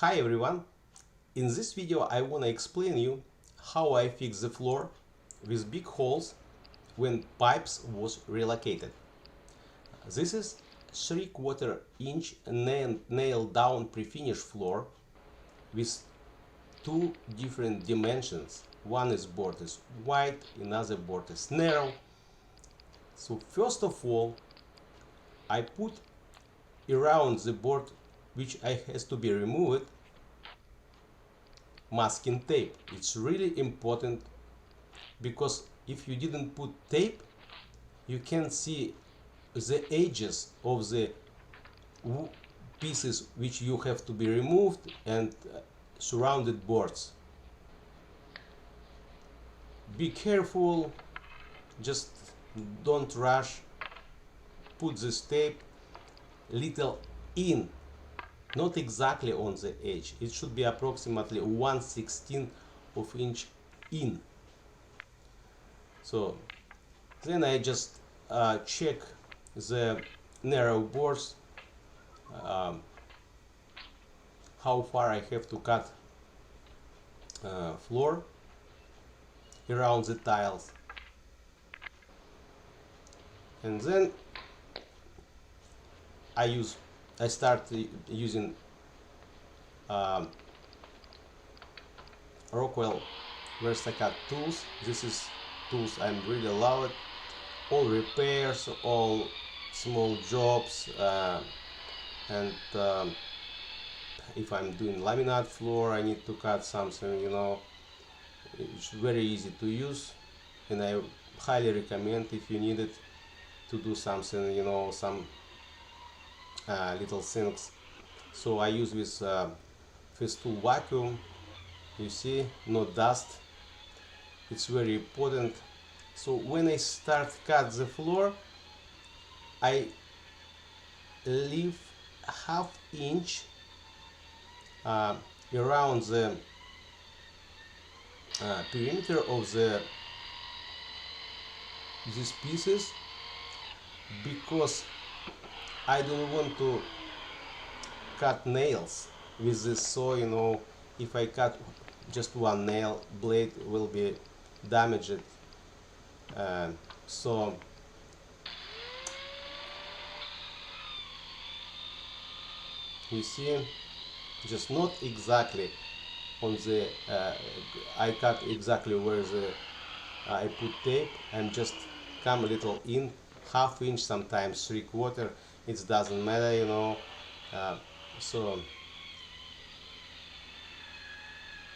Hi everyone, in this video I want to explain you how I fix the floor with big holes when pipes was relocated. This is 3/4 inch nail down pre-finished floor with two different dimensions. One is board is wide, another board is narrow. So first of all, I put around the board, which has to be removed, masking tape. It's really important because if you didn't put tape, you can see the edges of the pieces which you have to be removed and surrounded boards. Be careful, just don't rush. Put this tape little in, not exactly on the edge. It should be approximately 1/16 of inch in. So then I just check the narrow boards, how far I have to cut floor around the tiles, and then I start using Rockwell VersaCut tools. This is tools I really love it. All repairs, all small jobs, and if I'm doing laminate floor, I need to cut something, it's very easy to use, and I highly recommend if you need it to do something, some little things. So I use this tool vacuum. You see, no dust. It's very important. So when I start cut the floor, I leave ½ inch around the perimeter of these pieces, because I don't want to cut nails with this saw. If I cut just one nail, blade will be damaged. So you see, just not exactly on the I cut exactly where I put tape, and just come a little in, ½ inch, sometimes 3/4, it doesn't matter. So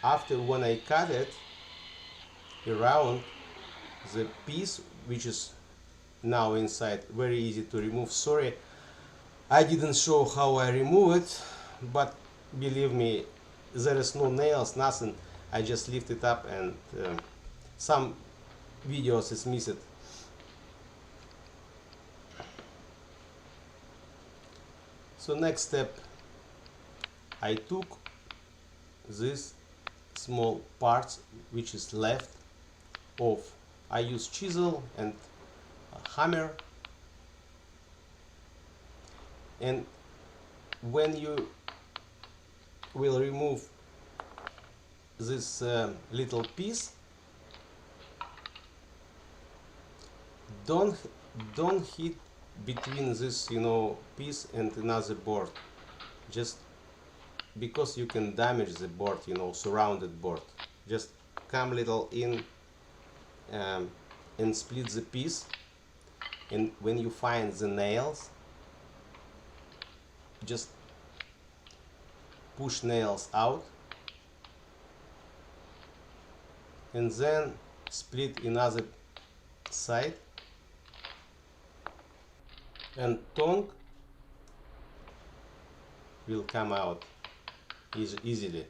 after when I cut it around the piece which is now inside, very easy to remove. Sorry, I didn't show how I remove it, but believe me, there is no nails, nothing. I just lift it up, and some videos is missed. So next step, I took this small parts which is left off. I use chisel and a hammer, and when you will remove this little piece, don't hit between this piece and another board, just because you can damage the board, surrounded board. Just come little in and split the piece, and when you find the nails, just push nails out, and then split another side, and tongue will come out easily.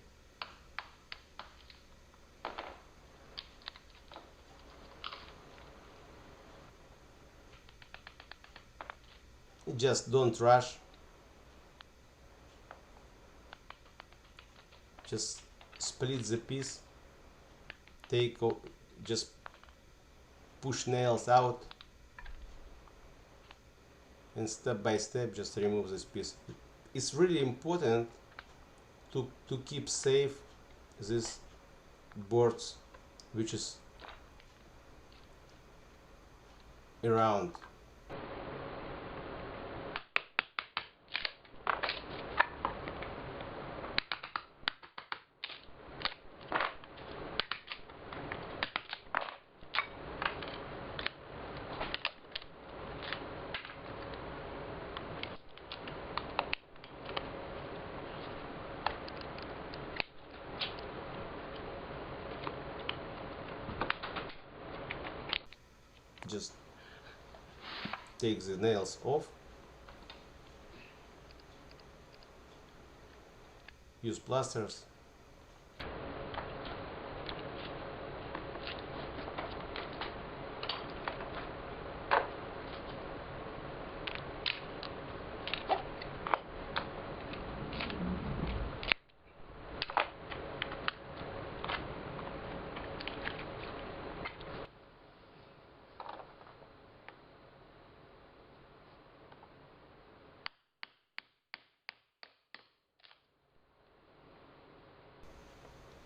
Just don't rush. Just split the piece, just push nails out, and step by step just remove this piece. It's really important to keep safe these boards which is around. Just take the nails off, use plasters.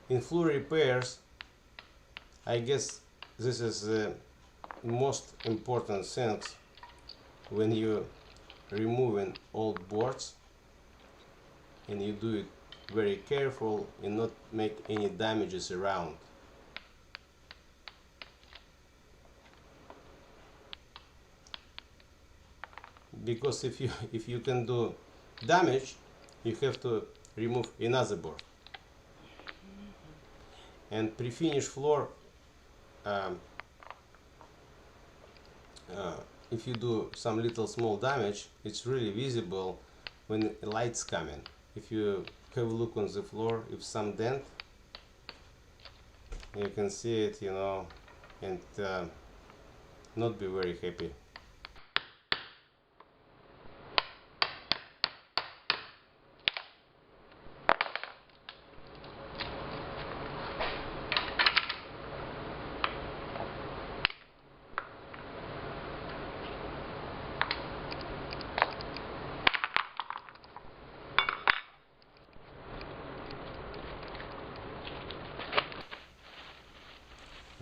In floor repairs, I guess this is the most important things when you removing old boards, and you do it very careful and not make any damages around. Because if you can do damage, you have to remove another board. And pre-finish floor, if you do some little small damage, it's really visible when light's coming. If you have a look on the floor, if some dent, you can see it, you know, and not be very happy.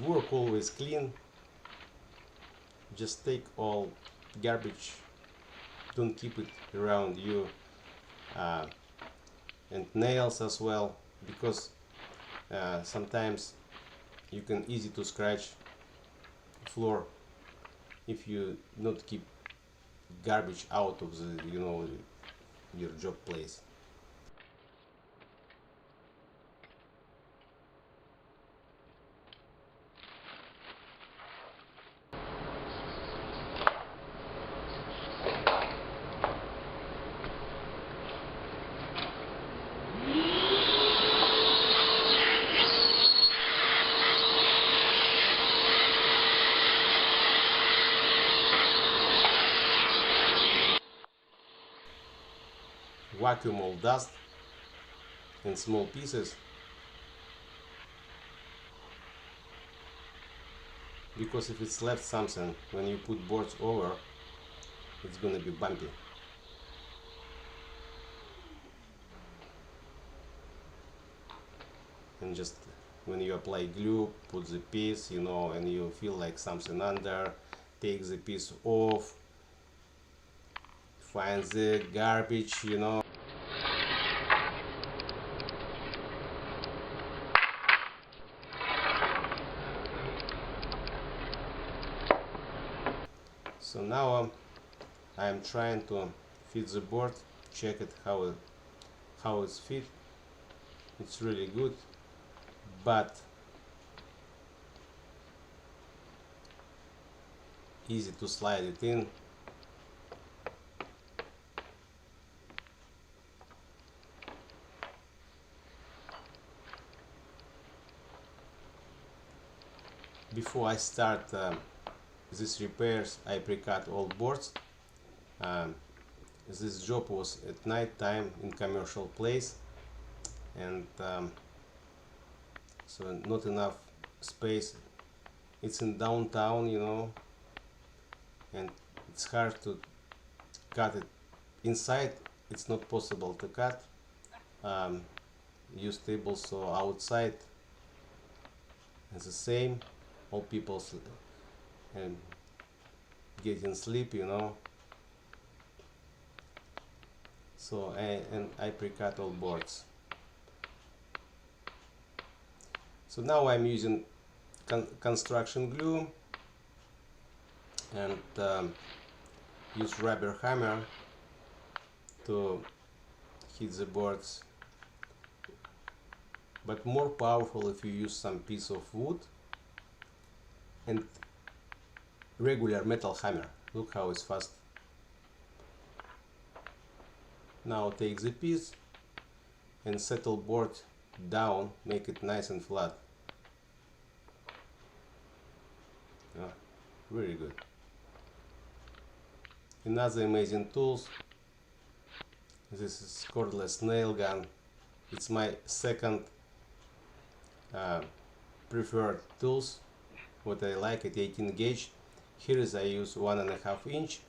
Work always clean. Just take all garbage, don't keep it around you, and nails as well, because sometimes you can easy to scratch floor if you not keep garbage out of the, you know, your job place. Vacuum all dust in small pieces, because if it's left something when you put boards over, it's gonna be bumpy. And just when you apply glue, put the piece, you know, and you feel like something under, take the piece off, find the garbage, you know. So now I'm trying to fit the board, check it how it's fit. It's really good, but easy to slide it in. Before I start these repairs, I pre-cut all boards. This job was at night time in commercial place, and so not enough space. It's in downtown, you know, and it's hard to cut it inside. It's not possible to cut. use tables so outside it's the same, all people and getting sleep, you know. So I pre-cut all boards. So now I'm using construction glue and use rubber hammer to hit the boards, but more powerful if you use some piece of wood and regular metal hammer. Look how it's fast. Now take the piece and settle board down, make it nice and flat. Very good. Another amazing tools. This is cordless nail gun. It's my second preferred tools. What I like at 18 gauge. Here is I use 1.5 inch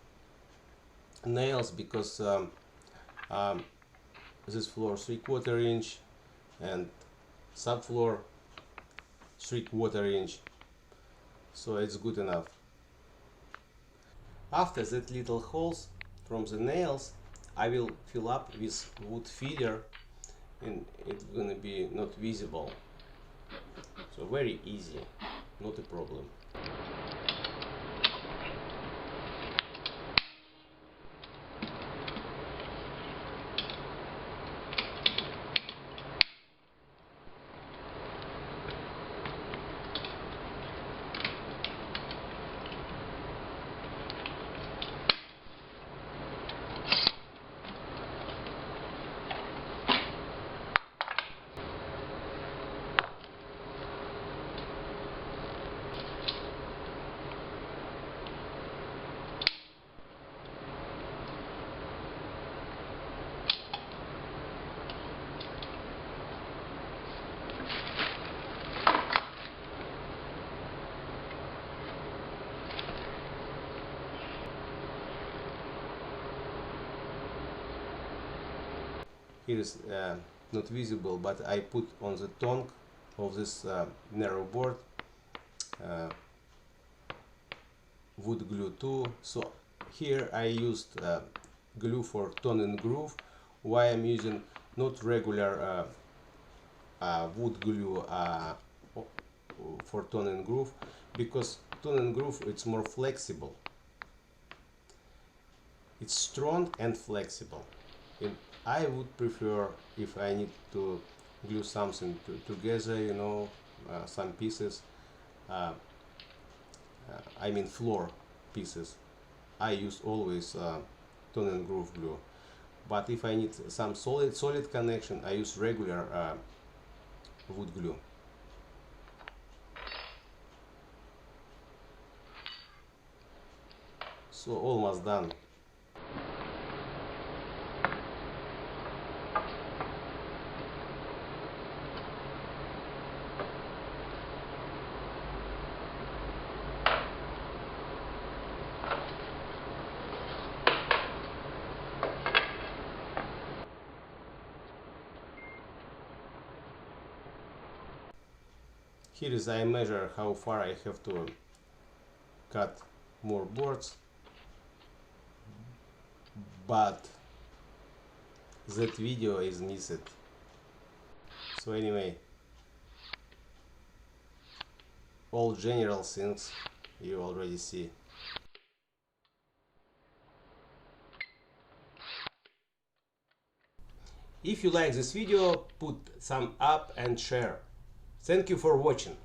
nails because this floor 3/4 inch and subfloor 3/4 inch, so it's good enough. After that little holes from the nails, I will fill up with wood filler and it's gonna be not visible, so very easy, not a problem. Here is not visible, but I put on the tongue of this narrow board wood glue too. So here I used glue for tone and groove. Why I'm using not regular wood glue for tone and groove? Because tone and groove it's more flexible. It's strong and flexible. And I would prefer, if I need to glue something together, you know, some pieces, I mean floor pieces, I use always tone and groove glue. But if I need some solid connection, I use regular wood glue. So almost done. Here is I measure how far I have to cut more boards, but that video is missed. So anyway, all general things you already see. If you like this video, put thumb up and share. Thank you for watching.